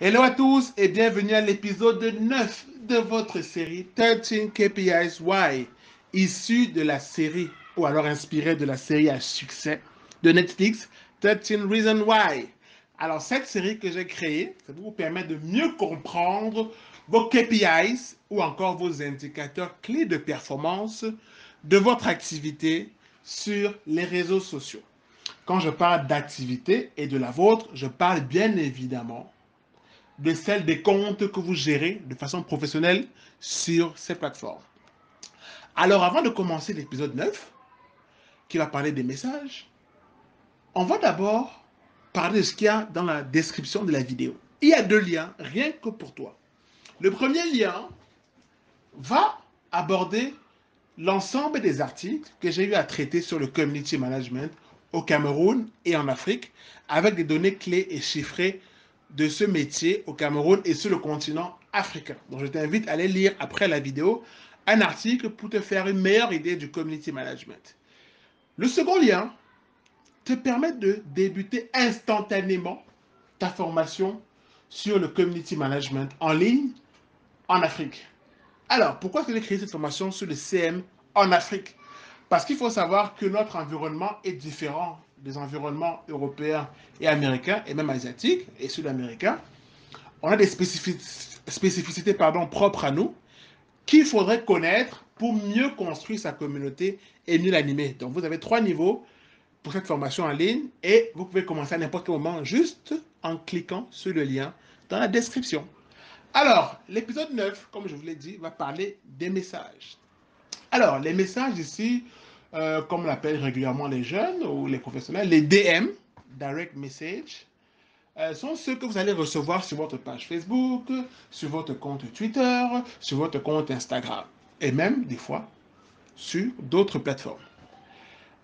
Hello à tous et bienvenue à l'épisode 9 de votre série 13 KPIs Why, issu de la série, ou alors inspiré de la série à succès de Netflix, 13 Reasons Why. Alors cette série que j'ai créée, ça va vous permettre de mieux comprendre vos KPIs ou encore vos indicateurs clés de performance de votre activité sur les réseaux sociaux. Quand je parle d'activité et de la vôtre, je parle bien évidemment de celle des comptes que vous gérez de façon professionnelle sur ces plateformes. Alors, avant de commencer l'épisode 9, qui va parler des messages, on va d'abord parler de ce qu'il y a dans la description de la vidéo. Il y a deux liens, rien que pour toi. Le premier lien va aborder l'ensemble des articles que j'ai eu à traiter sur le community management au Cameroun et en Afrique, avec des données clés et chiffrées de ce métier au Cameroun et sur le continent africain. Donc je t'invite à aller lire après la vidéo un article pour te faire une meilleure idée du community management. Le second lien te permet de débuter instantanément ta formation sur le community management en ligne en Afrique. Alors, pourquoi est-ce que j'ai créé cette formation sur le CM en Afrique? Parce qu'il faut savoir que notre environnement est différent des environnements européens et américains, et même asiatiques et sud-américains. On a des spécificités propres à nous qu'il faudrait connaître pour mieux construire sa communauté et mieux l'animer. Donc, vous avez 3 niveaux pour cette formation en ligne et vous pouvez commencer à n'importe quel moment juste en cliquant sur le lien dans la description. Alors, l'épisode 9, comme je vous l'ai dit, va parler des messages. Alors, les messages ici, comme l'appellent régulièrement les jeunes ou les professionnels, les DM, Direct Message, sont ceux que vous allez recevoir sur votre page Facebook, sur votre compte Twitter, sur votre compte Instagram, et même des fois sur d'autres plateformes.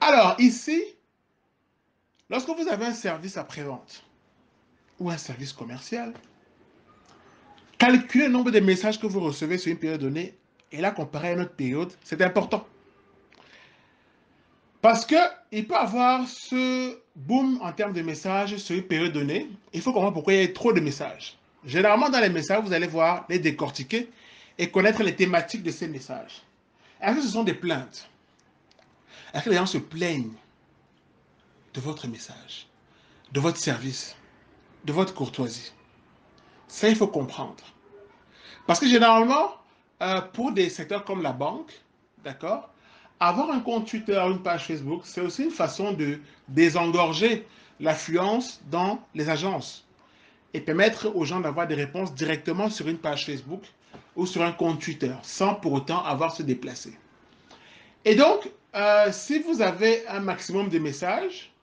Alors, ici, lorsque vous avez un service après-vente ou un service commercial, calculez le nombre de messages que vous recevez sur une période donnée et là, comparé à une autre période, c'est important. Parce qu'il peut y avoir ce boom en termes de messages sur une période donnée. Il faut comprendre pourquoi il y a trop de messages. Généralement, dans les messages, vous allez voir les décortiquer et connaître les thématiques de ces messages. Est-ce que ce sont des plaintes? Est-ce que les gens se plaignent de votre message, de votre service, de votre courtoisie? Ça, il faut comprendre. Parce que généralement, pour des secteurs comme la banque, d'accord, avoir un compte Twitter, une page Facebook, c'est aussi une façon de désengorger l'affluence dans les agences et permettre aux gens d'avoir des réponses directement sur une page Facebook ou sur un compte Twitter, sans pour autant avoir à se déplacer. Et donc, si vous avez un maximum de messages,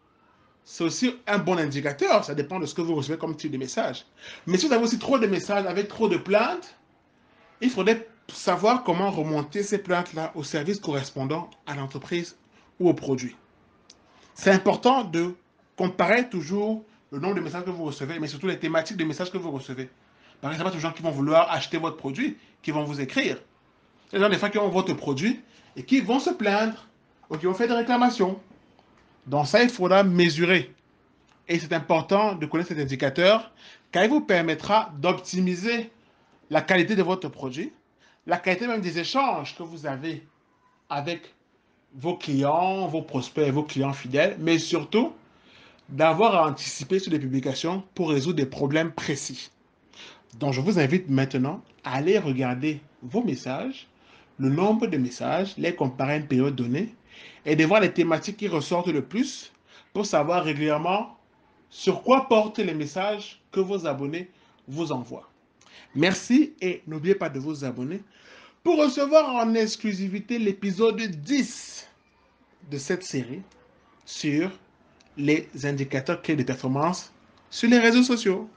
c'est aussi un bon indicateur. Ça dépend de ce que vous recevez comme type de message. Mais si vous avez aussi trop de messages avec trop de plaintes, il faudrait savoir comment remonter ces plaintes-là au service correspondant à l'entreprise ou au produit. C'est important de comparer toujours le nombre de messages que vous recevez, mais surtout les thématiques de messages que vous recevez. Par exemple, il y a des gens qui vont vouloir acheter votre produit, qui vont vous écrire. Il y a des gens, des fois, qui ont votre produit et qui vont se plaindre ou qui vont faire des réclamations. Donc ça, il faudra mesurer. Et c'est important de connaître cet indicateur car il vous permettra d'optimiser la qualité de votre produit, la qualité même des échanges que vous avez avec vos clients, vos prospects et vos clients fidèles, mais surtout d'avoir à anticiper sur les publications pour résoudre des problèmes précis. Donc, je vous invite maintenant à aller regarder vos messages, le nombre de messages, les comparer à une période donnée et de voir les thématiques qui ressortent le plus pour savoir régulièrement sur quoi portent les messages que vos abonnés vous envoient. Merci et n'oubliez pas de vous abonner pour recevoir en exclusivité l'épisode 10 de cette série sur les indicateurs clés de performance sur les réseaux sociaux.